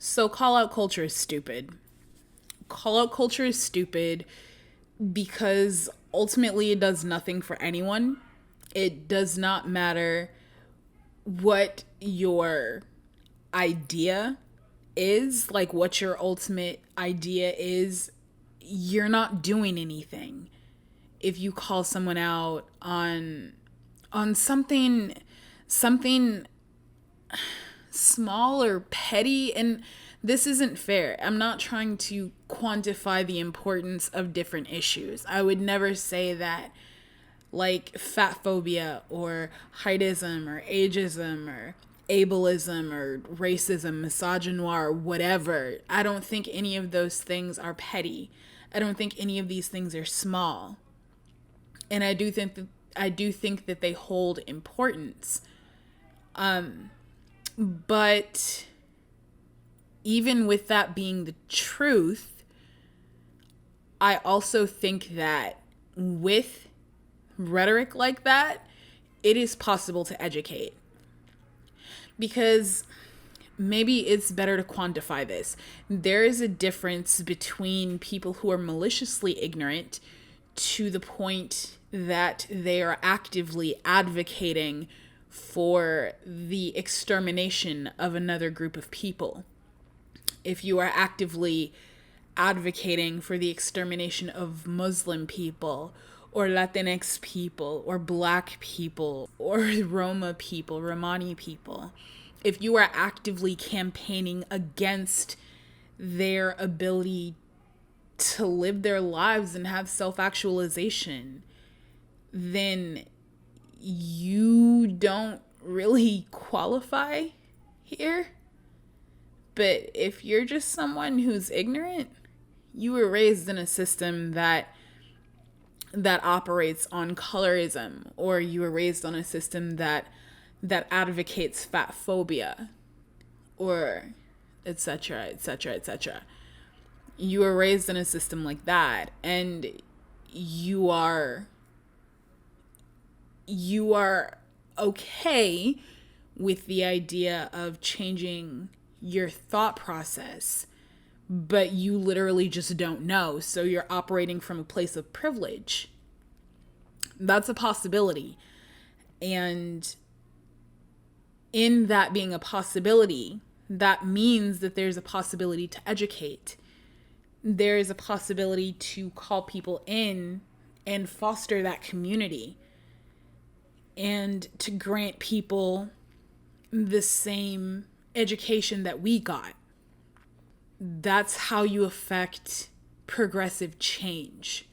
So call out culture is stupid. Call out culture is stupid because ultimately it does nothing for anyone. It does not matter what your idea is, like what your ultimate idea is. You're not doing anything if you call someone out on something small or petty. And this isn't fair. I'm not trying to quantify the importance of different issues. I would never say that like fat phobia or heightism or ageism or ableism or racism, misogynoir, whatever. I don't think any of those things are petty. I don't think any of these things are small. And I do think that they hold importance. But even with that being the truth, I also think that with rhetoric like that, it is possible to educate. Because maybe it's better to quantify this. There is a difference between people who are maliciously ignorant to the point that they are actively advocating for the extermination of another group of people. If you are actively advocating for the extermination of Muslim people or Latinx people or Black people or Roma people, Romani people, if you are actively campaigning against their ability to live their lives and have self-actualization, then you don't really qualify here. But if you're just someone who's ignorant, you were raised in a system that operates on colorism, or you were raised on a system that advocates fat phobia, or etc., etc., etc. You were raised in a system like that, and you are okay with the idea of changing your thought process, but you literally just don't know. So you're operating from a place of privilege. That's a possibility. And in that being a possibility, that means that there's a possibility to educate. There is a possibility to call people in and foster that community and to grant people the same education that we got. That's how you affect progressive change.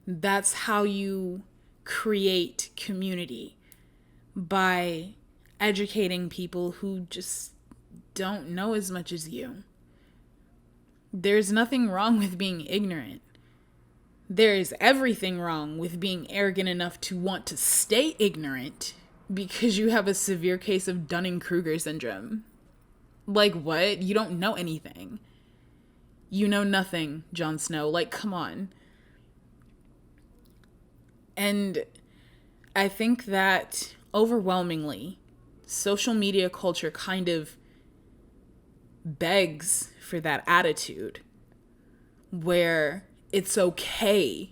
That's how you create community, by educating people who just don't know as much as you. There's nothing wrong with being ignorant. There is everything wrong with being arrogant enough to want to stay ignorant because you have a severe case of Dunning-Kruger syndrome. Like, what? You don't know anything. You know nothing, Jon Snow. Like, come on. And I think that overwhelmingly, social media culture kind of begs for that attitude where it's okay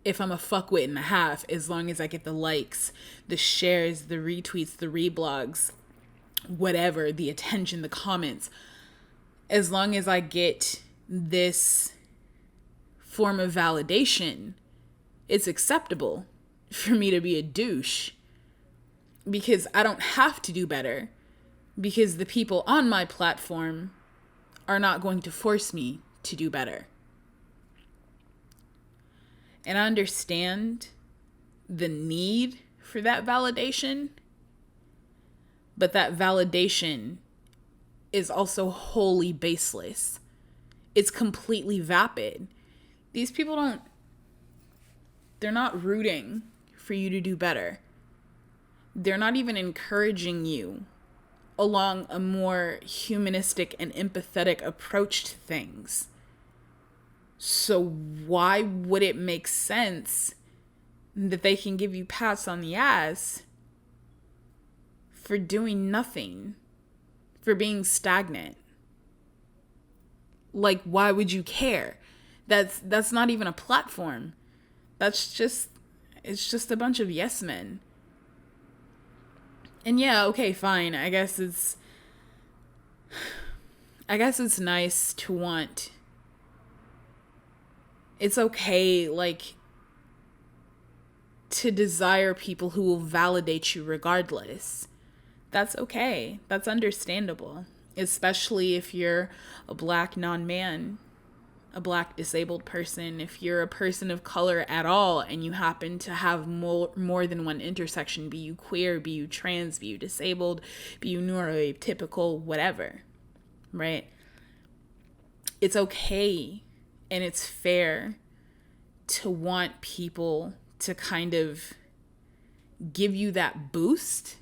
if I'm a fuckwit and a half, as long as I get the likes, the shares, the retweets, the reblogs, whatever, the attention, the comments. As long as I get this form of validation, it's acceptable for me to be a douche, because I don't have to do better, because the people on my platform are not going to force me to do better. And I understand the need for that validation, but that validation is also wholly baseless. It's completely vapid. These people they're not rooting for you to do better. They're not even encouraging you along a more humanistic and empathetic approach to things. So why would it make sense that they can give you pats on the ass for doing nothing, for being stagnant? Like, why would you care? That's not even a platform. It's just a bunch of yes men. And yeah, okay, fine. I guess it's nice to want. It's okay, like, to desire people who will validate you regardless. That's okay. That's understandable. Especially if you're a black non-man, a black disabled person, if you're a person of color at all and you happen to have more than one intersection, be you queer, be you trans, be you disabled, be you neurotypical, whatever, right? It's okay and it's fair to want people to kind of give you that boost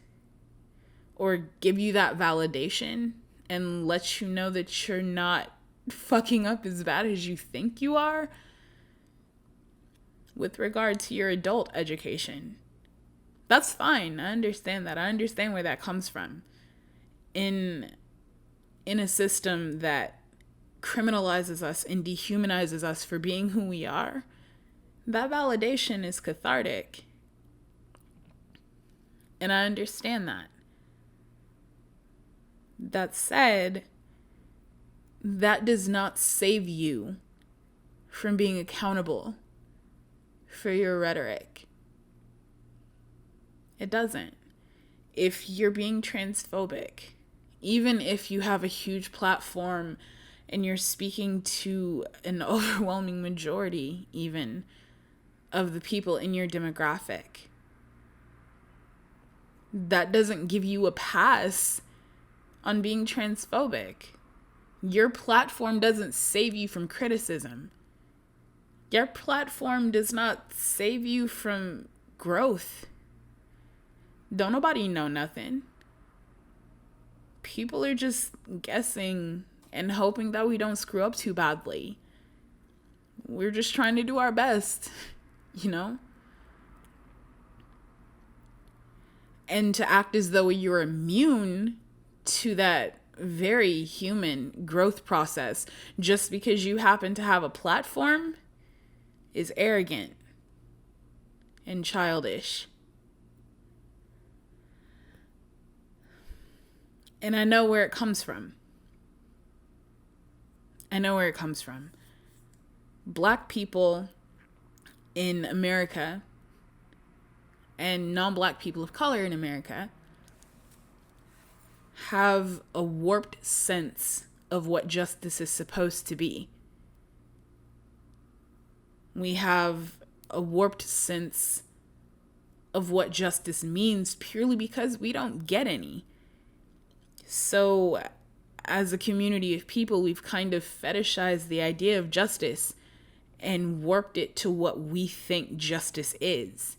or give you that validation and let you know that you're not fucking up as bad as you think you are with regard to your adult education. That's fine. I understand that. I understand where that comes from. In a system that criminalizes us and dehumanizes us for being who we are, that validation is cathartic. And I understand that. That said, that does not save you from being accountable for your rhetoric. It doesn't. If you're being transphobic, even if you have a huge platform and you're speaking to an overwhelming majority even of the people in your demographic, that doesn't give you a pass on being transphobic. Your platform doesn't save you from criticism. Your platform does not save you from growth. Don't nobody know nothing. People are just guessing and hoping that we don't screw up too badly. We're just trying to do our best, you know? And to act as though you're immune to that very human growth process just because you happen to have a platform is arrogant and childish. And I know where it comes from. Black people in America and non-black people of color in America have a warped sense of what justice is supposed to be. We have a warped sense of what justice means purely because we don't get any. So, as a community of people, we've kind of fetishized the idea of justice and warped it to what we think justice is.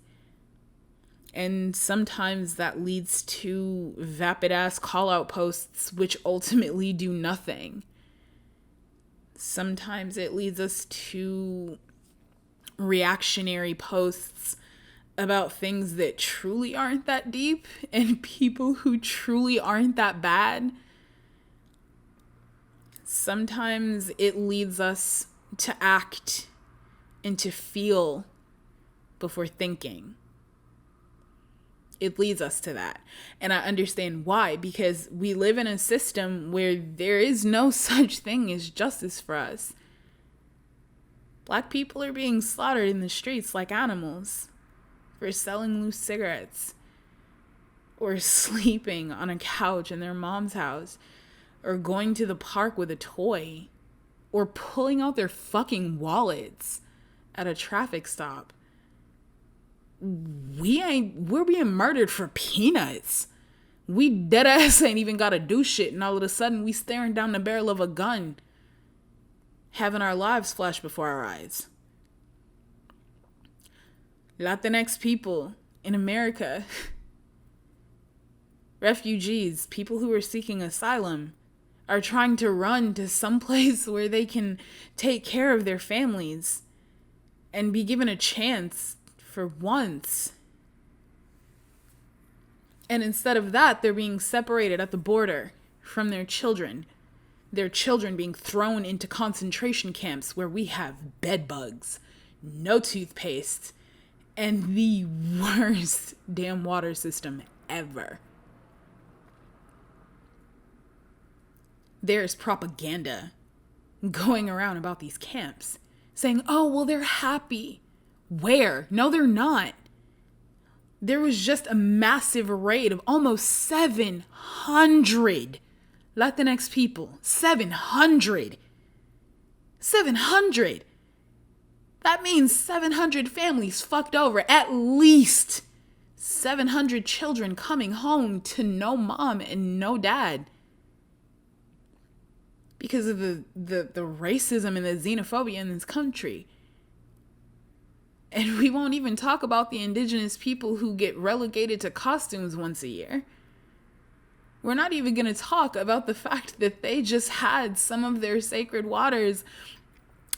And sometimes that leads to vapid-ass call-out posts which ultimately do nothing. Sometimes it leads us to reactionary posts about things that truly aren't that deep and people who truly aren't that bad. Sometimes it leads us to act and to feel before thinking. It leads us to that. And I understand why, because we live in a system where there is no such thing as justice for us. Black people are being slaughtered in the streets like animals for selling loose cigarettes or sleeping on a couch in their mom's house or going to the park with a toy or pulling out their fucking wallets at a traffic stop. We're being murdered for peanuts. We dead ass ain't even gotta do shit, and all of a sudden we staring down the barrel of a gun, having our lives flash before our eyes. Latinx people in America, refugees, people who are seeking asylum, are trying to run to some place where they can take care of their families and be given a chance for once. And instead of that, they're being separated at the border from their children Their children being thrown into concentration camps where we have bed bugs, no toothpaste, and the worst damn water system ever. There's propaganda going around about these camps saying, oh, well, they're happy. Where? No, they're not. There was just a massive raid of almost 700 Latinx people. 700. 700. That means 700 families fucked over. At least 700 children coming home to no mom and no dad. Because of the racism and the xenophobia in this country. And we won't even talk about the indigenous people who get relegated to costumes once a year. We're not even going to talk about the fact that they just had some of their sacred waters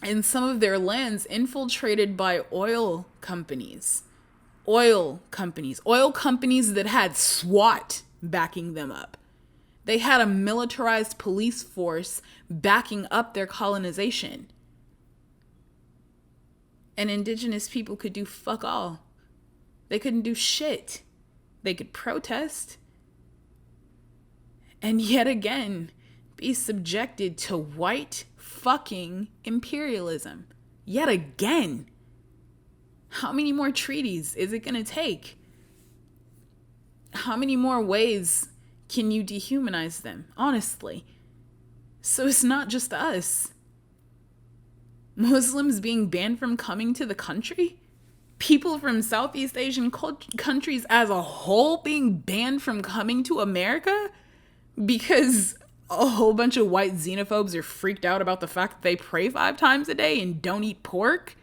and some of their lands infiltrated by oil companies. Oil companies that had SWAT backing them up. They had a militarized police force backing up their colonization. And indigenous people could do fuck all. They couldn't do shit. They could protest. And yet again, be subjected to white fucking imperialism. Yet again. How many more treaties is it going to take? How many more ways can you dehumanize them? Honestly. So it's not just us. Muslims being banned from coming to the country? People from Southeast Asian countries as a whole being banned from coming to America? Because a whole bunch of white xenophobes are freaked out about the fact that they pray 5 times a day and don't eat pork?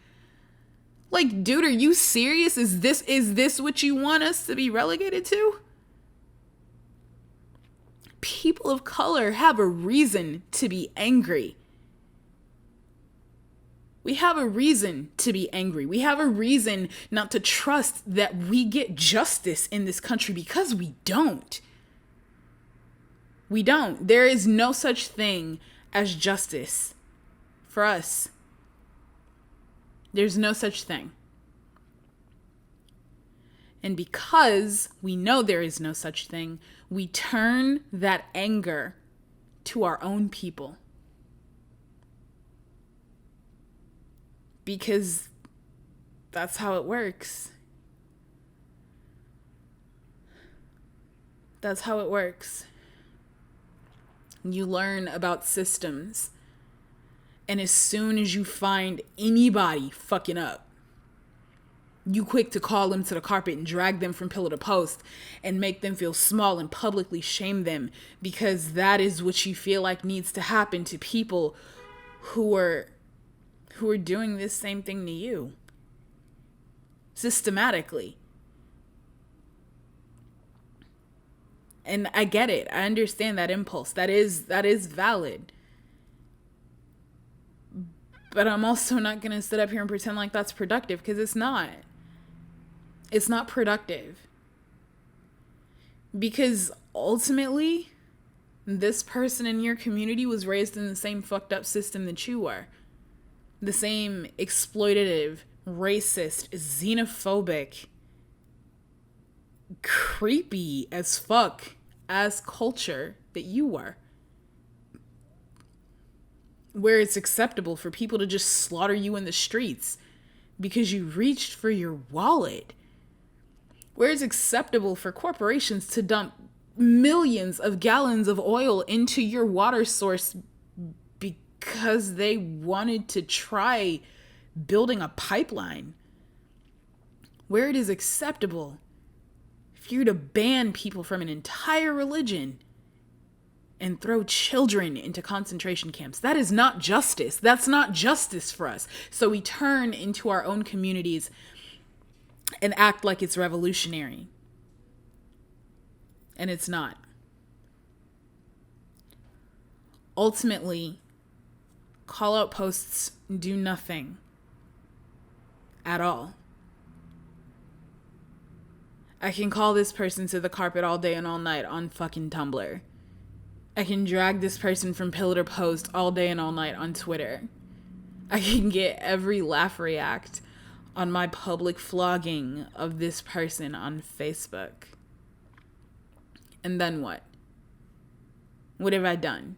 Like, dude, are you serious? Is this what you want us to be relegated to? People of color have a reason to be angry. We have a reason to be angry. We have a reason not to trust that we get justice in this country because we don't. We don't. There is no such thing as justice for us. There's no such thing. And because we know there is no such thing, we turn that anger to our own people. Because that's how it works. That's how it works. You learn about systems. And as soon as you find anybody fucking up, you quick to call them to the carpet and drag them from pillar to post and make them feel small and publicly shame them, because that is what you feel like needs to happen to people who are doing this same thing to you. Systematically. And I get it. I understand that impulse. That is valid. But I'm also not going to sit up here and pretend like that's productive, because it's not. It's not productive. Because ultimately, this person in your community was raised in the same fucked up system that you were. The same exploitative, racist, xenophobic, creepy as fuck as culture that you were. Where it's acceptable for people to just slaughter you in the streets because you reached for your wallet. Where it's acceptable for corporations to dump millions of gallons of oil into your water source because they wanted to try building a pipeline. Where it is acceptable for you to ban people from an entire religion and throw children into concentration camps. That is not justice. That's not justice for us. So we turn into our own communities and act like it's revolutionary. And it's not. Ultimately, call-out posts do nothing at all. I can call this person to the carpet all day and all night on fucking Tumblr. I can drag this person from pillar to post all day and all night on Twitter. I can get every laugh react on my public flogging of this person on Facebook. And then what? What have I done?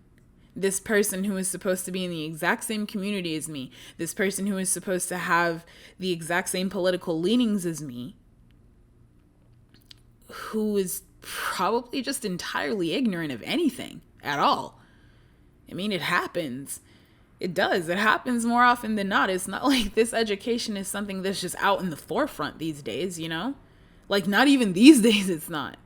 This person who is supposed to be in the exact same community as me, this person who is supposed to have the exact same political leanings as me, who is probably just entirely ignorant of anything at all. I mean, it happens. It does. It happens more often than not. It's not like this education is something that's just out in the forefront these days, you know? Like, not even these days it's not.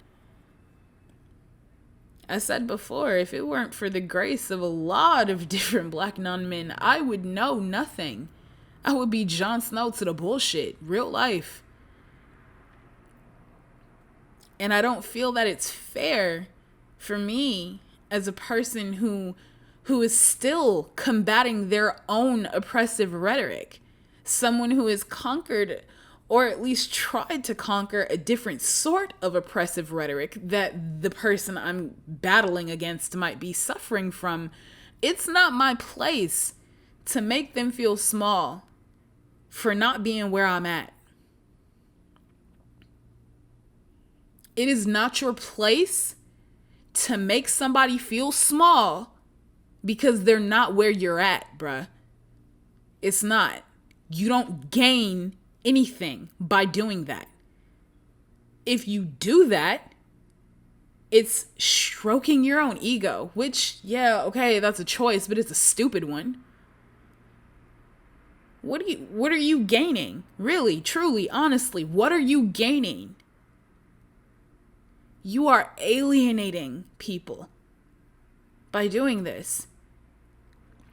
I said before, if it weren't for the grace of a lot of different black non-men, I would know nothing. I would be Jon Snow to the bullshit. Real life. And I don't feel that it's fair for me as a person who is still combating their own oppressive rhetoric. Someone who has conquered, or at least tried to conquer, a different sort of oppressive rhetoric that the person I'm battling against might be suffering from. It's not my place to make them feel small for not being where I'm at. It is not your place to make somebody feel small because they're not where you're at, bruh. It's not. You don't gain anything by doing that. If you do that, it's stroking your own ego, which, yeah, okay, that's a choice, but it's a stupid one. What are you gaining? Really, truly, honestly, what are you gaining? You are alienating people by doing this.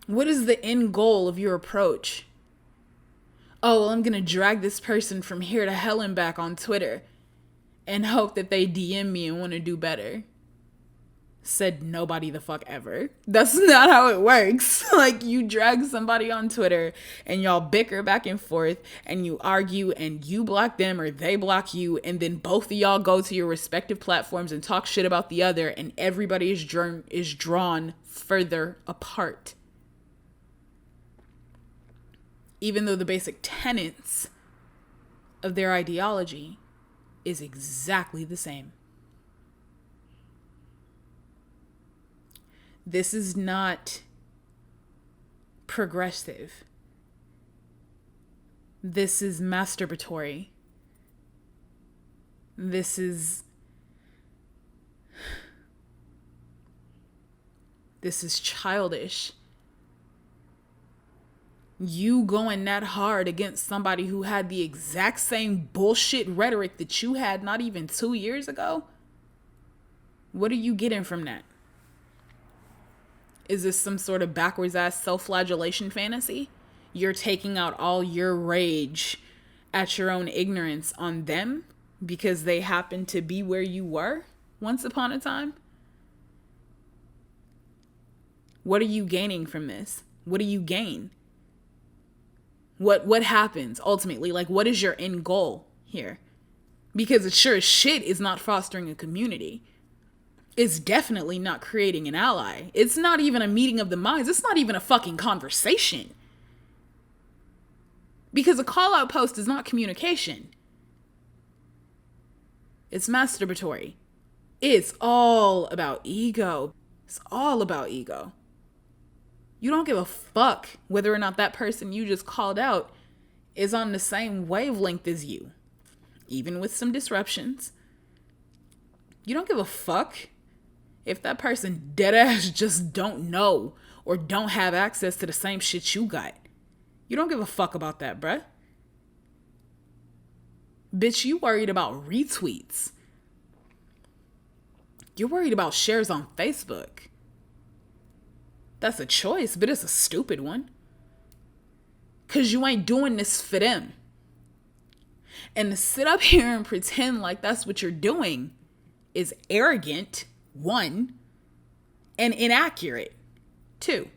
What is the end goal of your approach? Oh, well, I'm going to drag this person from here to hell and back on Twitter and hope that they DM me and want to do better. Said nobody the fuck ever. That's not how it works. Like, you drag somebody on Twitter and y'all bicker back and forth and you argue and you block them or they block you, and then both of y'all go to your respective platforms and talk shit about the other, and everybody is drawn further apart. Even though the basic tenets of their ideology is exactly the same. This is not progressive. This is masturbatory. This is childish. You going that hard against somebody who had the exact same bullshit rhetoric that you had not even 2 years ago? What are you getting from that? Is this some sort of backwards ass self-flagellation fantasy? You're taking out all your rage at your own ignorance on them because they happen to be where you were once upon a time? What are you gaining from this? What do you gain? What happens ultimately? Like, what is your end goal here? Because it sure as shit is not fostering a community. It's definitely not creating an ally. It's not even a meeting of the minds. It's not even a fucking conversation. Because a call-out post is not communication. It's masturbatory. It's all about ego. It's all about ego. You don't give a fuck whether or not that person you just called out is on the same wavelength as you, even with some disruptions. You don't give a fuck if that person deadass just don't know or don't have access to the same shit you got. You don't give a fuck about that, bruh. Bitch, you worried about retweets. You're worried about shares on Facebook. That's a choice, but it's a stupid one. Because you ain't doing this for them. And to sit up here and pretend like that's what you're doing is arrogant, 1, and inaccurate, 2.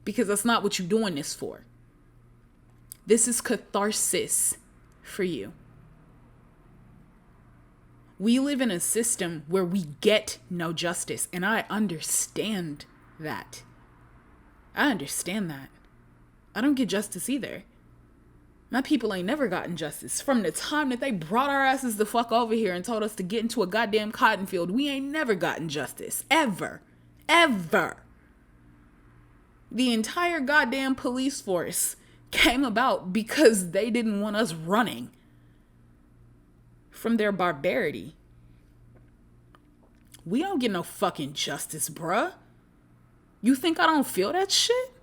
Because that's not what you're doing this for. This is catharsis for you. We live in a system where we get no justice. And I understand that. I understand that. I don't get justice either. My people ain't never gotten justice. From the time that they brought our asses the fuck over here and told us to get into a goddamn cotton field, we ain't never gotten justice. Ever. Ever. The entire goddamn police force came about because they didn't want us running from their barbarity. We don't get no fucking justice, bruh. You think I don't feel that shit?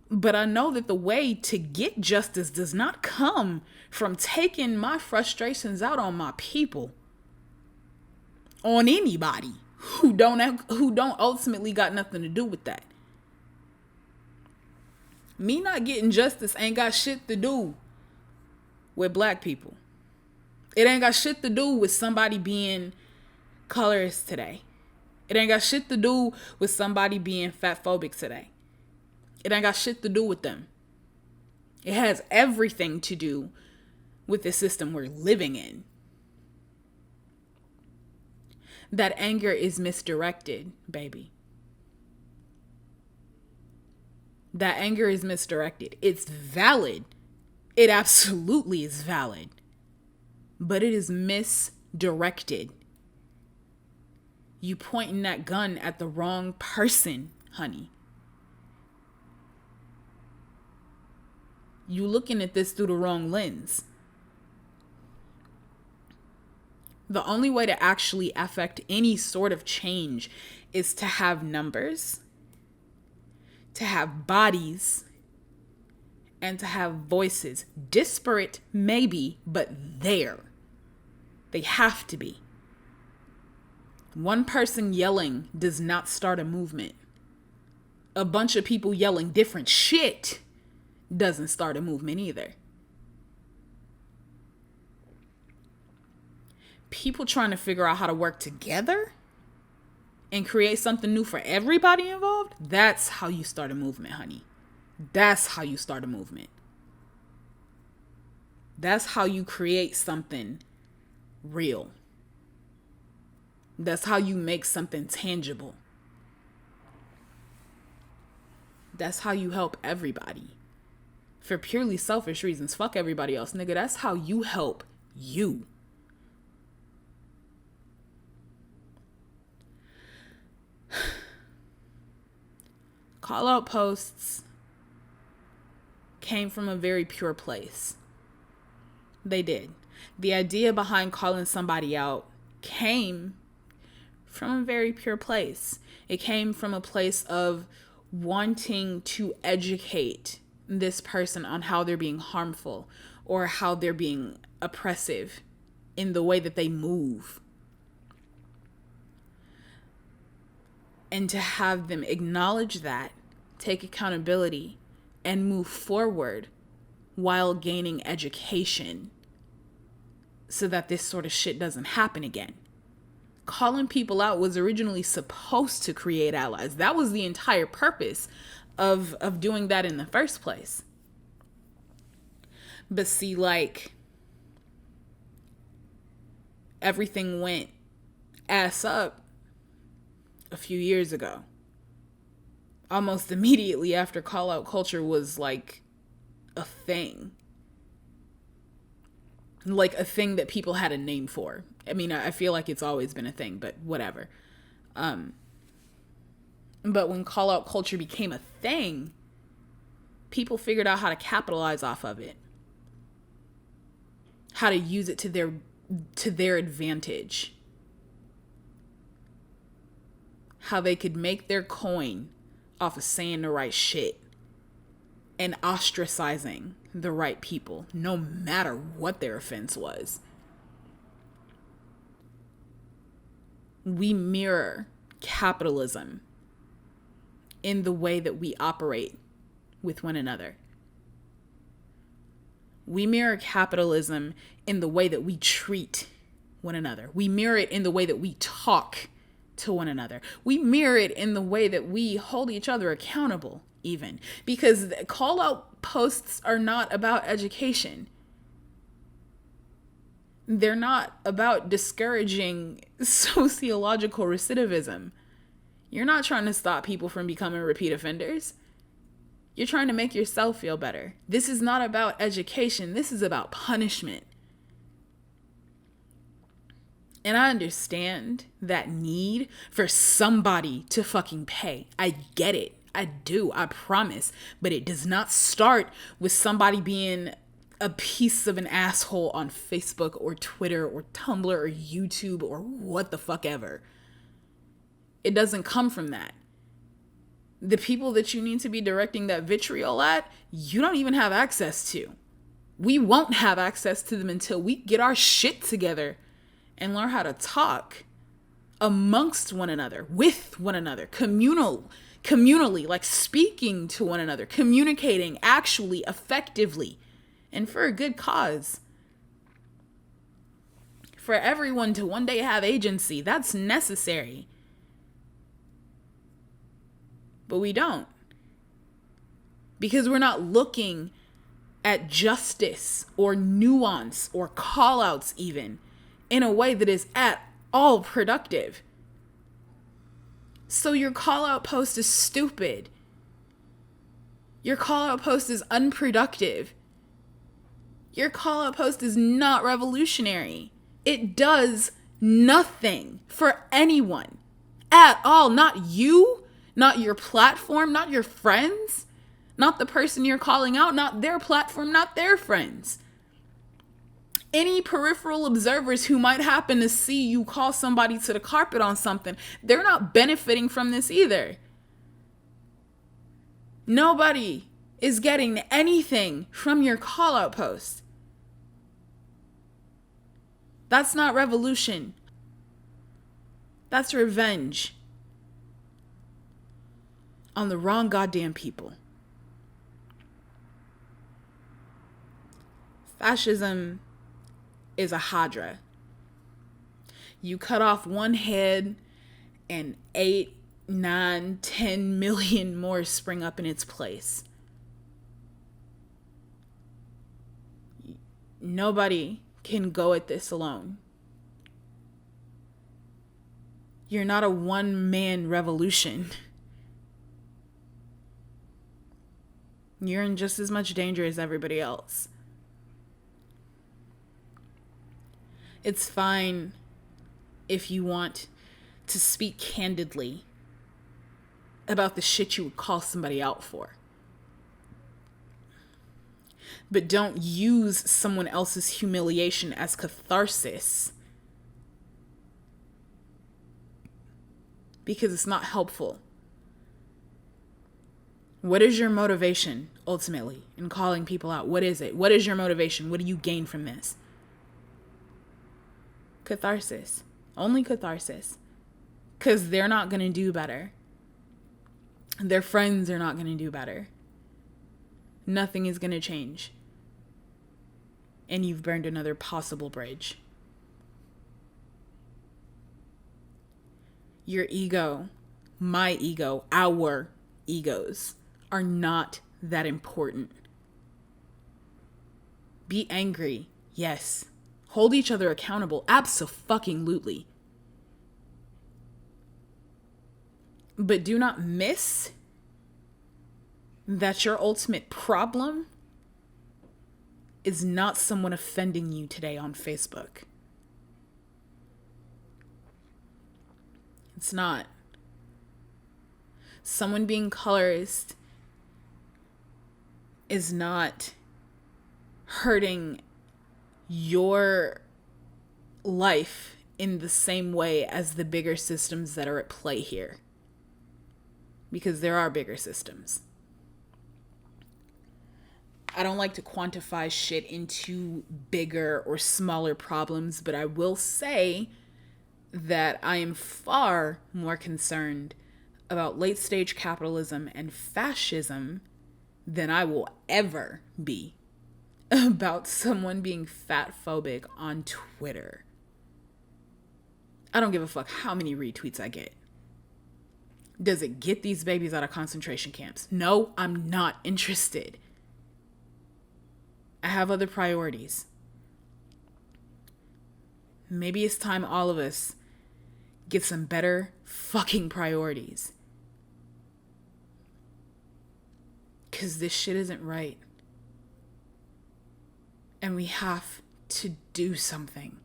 But I know that the way to get justice does not come from taking my frustrations out on my people. On anybody who don't ultimately got nothing to do with that. Me not getting justice ain't got shit to do with black people. It ain't got shit to do with somebody being colorist today. It ain't got shit to do with somebody being fatphobic today. It ain't got shit to do with them. It has everything to do with the system we're living in. That anger is misdirected, baby. That anger is misdirected. It's valid. It absolutely is valid. But it is misdirected. You pointing that gun at the wrong person, honey. You looking at this through the wrong lens. The only way to actually affect any sort of change is to have numbers, to have bodies, and to have voices. Disparate, maybe, but there. They have to be. One person yelling does not start a movement. A bunch of people yelling different shit doesn't start a movement either. People trying to figure out how to work together and create something new for everybody involved, that's how you start a movement, honey. That's how you start a movement. That's how you create something real. That's how you make something tangible. That's how you help everybody. For purely selfish reasons. Fuck everybody else, nigga. That's how you help you. Callout posts came from a very pure place. They did. The idea behind calling somebody out came from a very pure place. It came from a place of wanting to educate this person on how they're being harmful or how they're being oppressive in the way that they move. And to have them acknowledge that, take accountability, and move forward while gaining education so that this sort of shit doesn't happen again. Calling people out was originally supposed to create allies. That was the entire purpose of doing that in the first place. But see, like, everything went ass up a few years ago. Almost immediately after call-out culture was like a thing. Like a thing that people had a name for. I mean, I feel like it's always been a thing, but whatever. But when call-out culture became a thing, people figured out how to capitalize off of it. How to use it to their advantage. How they could make their coin off of saying the right shit and ostracizing the right people, no matter what their offense was. We mirror capitalism in the way that we operate with one another. We mirror capitalism in the way that we treat one another. We mirror it in the way that we talk to one another. We mirror it in the way that we hold each other accountable, even. Because call out posts are not about education. They're not about discouraging sociological recidivism. You're not trying to stop people from becoming repeat offenders. You're trying to make yourself feel better. This is not about education. This is about punishment. And I understand that need for somebody to fucking pay. I get it. I do. I promise. But it does not start with somebody being a piece of an asshole on Facebook or Twitter or Tumblr or YouTube or what the fuck ever. It doesn't come from that. The people that you need to be directing that vitriol at, you don't even have access to. We won't have access to them until we get our shit together and learn how to talk amongst one another, with one another, communally, like speaking to one another, communicating actually effectively and for a good cause. For everyone to one day have agency, that's necessary. But we don't. Because we're not looking at justice or nuance or callouts even in a way that is at all productive. So your callout post is stupid. Your callout post is unproductive. Your callout post is not revolutionary. It does nothing for anyone at all. Not you, not your platform, not your friends, not the person you're calling out, not their platform, not their friends. Any peripheral observers who might happen to see you call somebody to the carpet on something, they're not benefiting from this either. Nobody is getting anything from your call-out post. That's not revolution. That's revenge on the wrong goddamn people. Fascism is a hydra. You cut off one head and 8, 9, 10 million more spring up in its place. Nobody can go at this alone. You're not a one-man revolution. You're in just as much danger as everybody else. It's fine if you want to speak candidly about the shit you would call somebody out for. But don't use someone else's humiliation as catharsis, because it's not helpful. What is your motivation, ultimately, in calling people out? What is it? What is your motivation? What do you gain from this? Catharsis. Only catharsis. Because they're not going to do better. Their friends are not going to do better. Nothing is going to change. And you've burned another possible bridge. Your ego, my ego, our egos are not that important. Be angry, yes. Hold each other accountable, abso-fucking-lutely. But do not miss that your ultimate problem is not someone offending you today on Facebook. It's not. Someone being colorist is not hurting your life in the same way as the bigger systems that are at play here. Because there are bigger systems. I don't like to quantify shit into bigger or smaller problems, but I will say that I am far more concerned about late stage capitalism and fascism than I will ever be about someone being fat phobic on Twitter. I don't give a fuck how many retweets I get. Does it get these babies out of concentration camps? No, I'm not interested. I have other priorities. Maybe it's time all of us get some better fucking priorities. Because this shit isn't right. And we have to do something.